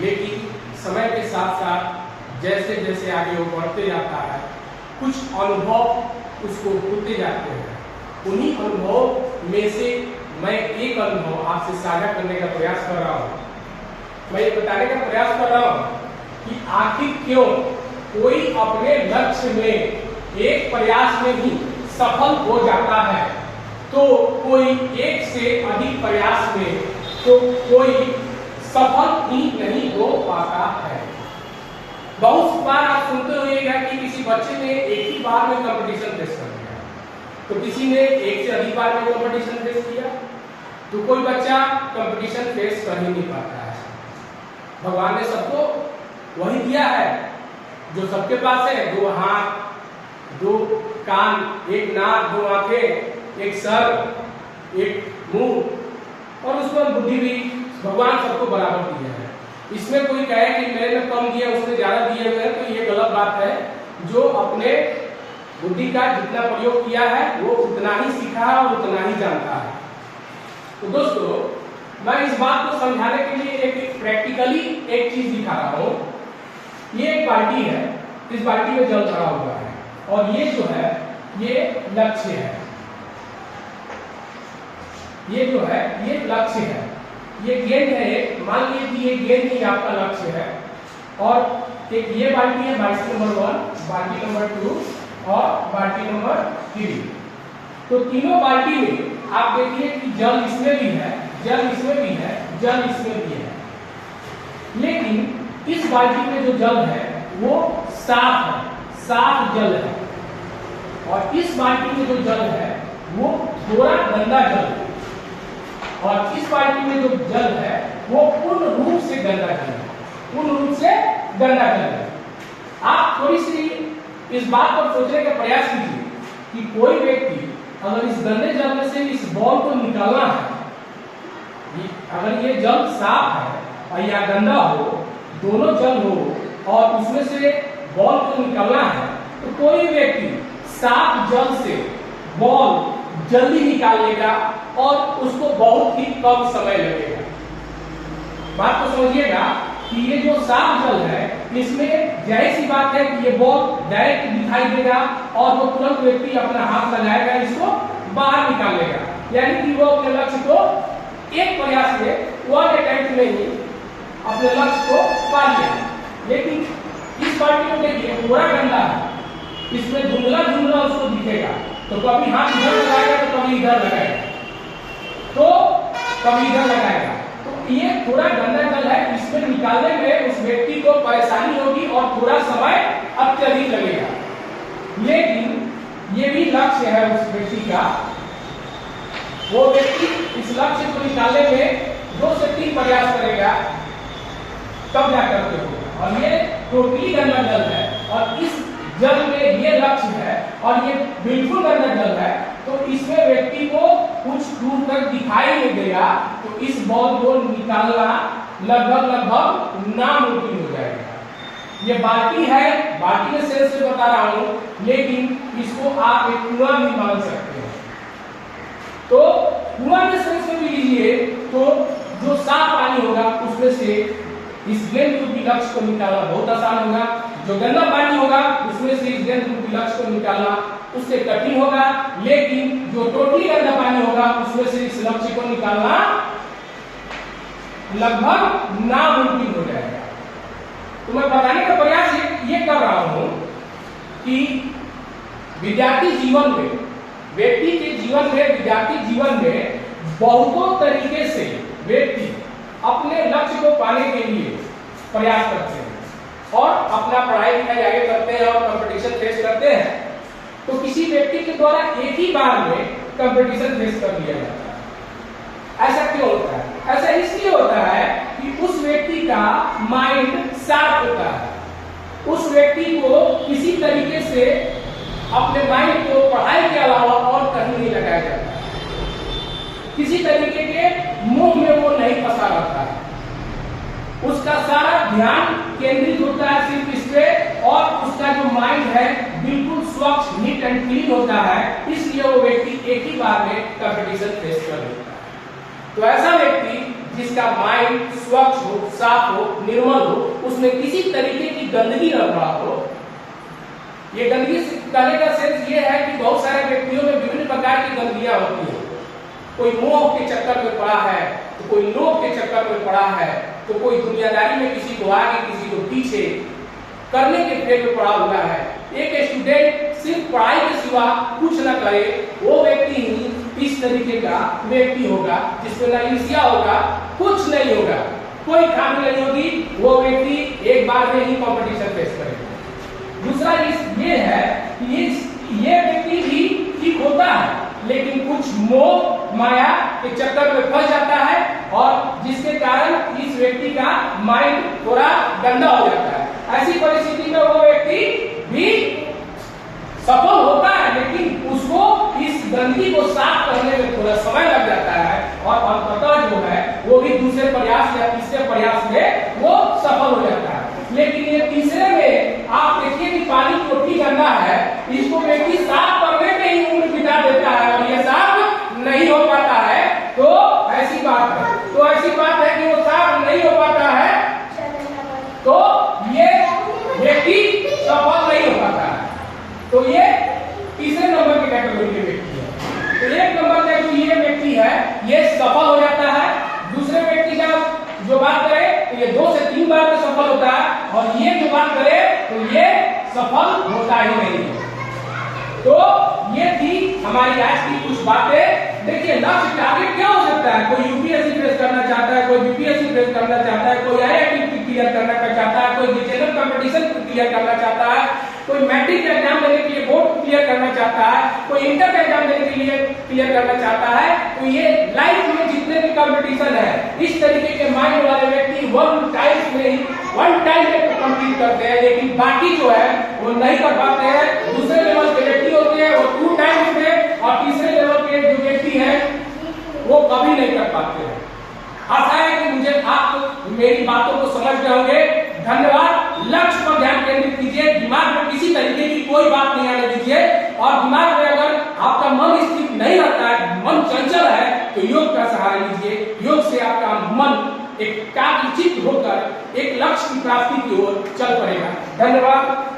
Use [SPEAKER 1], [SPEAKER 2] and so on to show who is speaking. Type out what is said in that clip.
[SPEAKER 1] लेकिन समय के साथ साथ जैसे जैसे आगे वो बढ़ते जाता है, कुछ अनुभव उसको होते जाते हैं। उन्हीं अनुभव में से मैं एक अनुभव आपसे साझा करने का प्रयास कर रहा हूँ। मैं ये बताने का प्रयास कर रहा हूँ कि आखिर क्यों कोई अपने लक्ष्य में एक प्रयास में ही सफल हो जाता है, तो कोई एक से अधिक प्रयास में तो कोई सफल ही नहीं हो पाता है। बहुत बार आप सुनते होइएगा कि किसी बच्चे ने एक ही बार में कंपटीशन फेस कर लिया, तो किसी ने एक से अधिक बार में कंपटीशन फेस किया, तो कोई बच्चा कंपटीशन फेस कर ही नहीं पाता है। भगवान ने सबको वही दिया है जो सबके पास है, 2 हाथ, 2 कान, 1 नाक, 2 आंखें, 1 सर, 1 मुंह, और उसमें बुद्धि भी भगवान सबको बराबर दिया है। इसमें कोई कहे कि मैंने कम दिया उसने ज्यादा दिए हुए हैं, तो ये गलत बात है। जो अपने बुद्धि का जितना प्रयोग किया है वो उतना ही सीखा है और उतना ही जानता है। तो दोस्तों, मैं इस बात को समझाने के लिए एक प्रैक्टिकली एक चीज दिखा रहा हूँ। ये एक बाल्टी है, इस बाल्टी में जल भरा हुआ है, और ये जो है ये लक्ष्य है, ये जो है ये लक्ष्य है, ये गेंद है। मान लीजिए कि ये गेंद ही आपका लक्ष्य है, और एक ये बाल्टी है, बाल्टी नंबर 1, बाल्टी नंबर 2 और बाल्टी नंबर 3। तो तीनों बाल्टी में आप देखिए कि जल इसमें भी है, जल इसमें भी है, जल इसमें भी है, लेकिन इस बाल्टी में जो जल है वो साफ है, साफ जल है, और इस बाल्टी में जो जल है वो थोड़ा गंदा जल है, और इस बाल्टी में जो जल है वो पूर्ण रूप से गंदा जल है, पूर्ण रूप से गंदा जल है। आप थोड़ी सी इस बात पर सोचने का प्रयास कीजिए कि कोई व्यक्ति अगर इस गंदे जल में से इस बॉल को निकालना है, अगर ये जल साफ है और या गंदा हो, दोनों जल हो, और उसमें से बॉल को निकालना है, तो कोई व्यक्ति साफ जल से बॉल जल्दी निकाल लेगा और उसको बहुत ही कम समय लगेगा। बात को समझिएगा कि ये जो साफ जल है इसमें जाहिर सी बात है कि ये बॉल डायरेक्ट दिखाई देगा और वो तुरंत व्यक्ति अपना हाथ लगाएगा, इसको बाहर निकाल लेगा, यानी कि वो अपने लक्ष्य को एक प्रयास में, 1 अटेम्प्ट में ही अपने लक्ष्य को पा लिया। लेकिन इस बाल्टी में देखिए पूरा गंदा है, इसमें धुंधला धुंधला उसको दिखेगा, तो कभी हाथ इधर लगाएगा तो कभी इधर लगाएगा, तो कभी इधर लगाएगा, तो ये थोड़ा गंदा जल है, इसमें निकालने में उस व्यक्ति को परेशानी होगी और थोड़ा समय अत्यधिक लगेगा। लेकिन ये भी लक्ष्य है उस व्यक्ति का, वो व्यक्ति इस लक्ष्य को निकालने में 2 से 3 प्रयास करेगा, तब जाकर के होगा। और ये टोटली गंदा जल है, और इस जल में ये लक्ष्य है और ये बिल्कुल गंदा जल है, तो इसमें व्यक्ति को कुछ दूर तक दिखाई नहीं देगा, तो इस बॉल को निकालना लगभग नामुमकिन हो जाएगा। ये बाल्टी है, बाल्टी के सेंस से बता रहा हूं, लेकिन इसको आप एक कुआं भी मान सकते हैं। तो कुआं के सेंस में भी लीजिए तो जो साफ पानी होगा उसमें से इस गेंद रूपी लक्ष्य को निकालना बहुत आसान होगा, जो गंदा पानी होगा उसमें से इस गेंद रूपी लक्ष्य को निकालना उससे कठिन होगा, लेकिन जो टोटली गंदा पानी होगा उसमें से इस लक्ष्य को निकालना लगभग नामुमकिन हो जाएगा। तो मैं बताने का प्रयास ये कर रहा हूं कि विद्यार्थी जीवन में, व्यक्ति के जीवन में, विद्यार्थी जीवन में बहुतों तरीके से व्यक्ति अपने लक्ष्य को पाने के लिए प्रयास करते हैं और अपना पढ़ाई लिखाई आगे करते हैं और कंपटीशन फेस करते हैं। तो किसी व्यक्ति के द्वारा एक ही बार में कंपटीशन फेस कर लिया जाता है। ऐसा क्यों होता है? ऐसा इसलिए होता है कि उस व्यक्ति का माइंड शार्प होता है, उस व्यक्ति को किसी तरीके से अपने माइंड को पढ़ाई के अलावा और कहीं नहीं लगाया जाता है, किसी तरीके के मुंह में वो नहीं फंसा रहता है, उसका सारा ध्यान केंद्रित होता है सिर्फ इस पे, और उसका जो माइंड है बिल्कुल स्वच्छ, नीट एंड क्लीन होता है, इसलिए वो व्यक्ति एक ही बार में कंपटीशन फेस कर लेता है। तो ऐसा व्यक्ति जिसका माइंड स्वच्छ हो, साफ हो, निर्मल हो, उसमें किसी तरीके की गंदगी न पड़ा हो। ये गंदगी कहने का सेंस ये है कि बहुत सारे व्यक्तियों में विभिन्न प्रकार की गंदगियां होती है। कोई मोह के चक्कर में पड़ा है, तो कोई लोभ के चक्कर में पड़ा है, तो कोई दुनियादारी में किसी को आगे किसी को पीछे करने के फेर में पड़ा हुआ है। एक स्टूडेंट सिर्फ पढ़ाई के सिवा कुछ न करे, वो व्यक्ति ही इस तरीके का व्यक्ति होगा जिसमें ना ईर्ष्या होगा, कुछ नहीं होगा, कोई खामी नहीं होगी, वो व्यक्ति एक बार में ही कंपटीशन फेस करेगा। दूसरा ये है कि ये व्यक्ति भी ठीक होता है, लेकिन कुछ मोह माया के चक्कर में फंस जाता है और जिसके कारण इस व्यक्ति का माइंड थोड़ा गंदा हो जाता है। ऐसी परिस्थिति में वो व्यक्ति भी सफल होता है, लेकिन उसको इस गंदगी को साफ करने में थोड़ा समय लग जाता है और अंततः जो है वो भी दूसरे प्रयास या तीसरे प्रयास में वो सफल हो जाता है। लेकिन ये तीसरे में आप देखिए कि पानी टोटी गंदा है, इसको व्यक्ति साफ करने में ही उम्र बिता देता है और ये साफ नहीं हो पाता है। तो ऐसी बात है कि वो साफ नहीं हो पाता है, तो ये व्यक्ति सफल नहीं हो पाता है। तो ये तीसरे नंबर की कैटेगरी के व्यक्ति है। तो एक नंबर का जो ये व्यक्ति है ये सफल हो जाता है। दूसरे व्यक्ति का जो बात करें तो ये 2 से 3 बार में सफल होता है और ये जो बात करे तो ये सफल होता ही नहीं है। तो ये थी हमारी आज की कुछ बातें। देखिए लक्ष्य टारगेट क्या हो सकता है, कोई यूपीएससी फेस करना चाहता है, कोई बीपीएससी फेस करना चाहता है, कोई आईआईटी क्लियर करना चाहता है, कोई रीजनल कंपटीशन क्लियर करना चाहता है, कोई मैट्रिक एग्जाम देने के लिए बोर्ड क्लियर करना चाहता है, कोई इंटर एग्जाम देने के लिए क्लियर करना चाहता है। तो ये लाइफ में जितने भी कंपटीशन है, इस तरीके के माइंड वाले व्यक्ति वन टाइम में कंप्लीट करते हैं, लेकिन बाकी जो है वो नहीं कर पाते हैं। दूसरे लेवल के व्यक्ति होते हैं वो 2 टाइम्स में, और तीसरे लेवल के जो व्यक्ति है वो कभी नहीं कर पाते हैं। आशा है कि मुझे आप मेरी बातों को समझ गए होंगे। धन्यवाद। लक्ष्य पर ध्यान केंद्रित कीजिए, दिमाग में किसी तरीके की कोई बात नहीं आने दीजिए, और दिमाग में अगर आपका मन स्थिर नहीं रहता है, मन चंचल है, तो योग का सहारा लीजिए। योग से आपका मन एकाग्रचित्त होकर एक लक्ष्य की प्राप्ति की ओर चल पड़ेगा। धन्यवाद।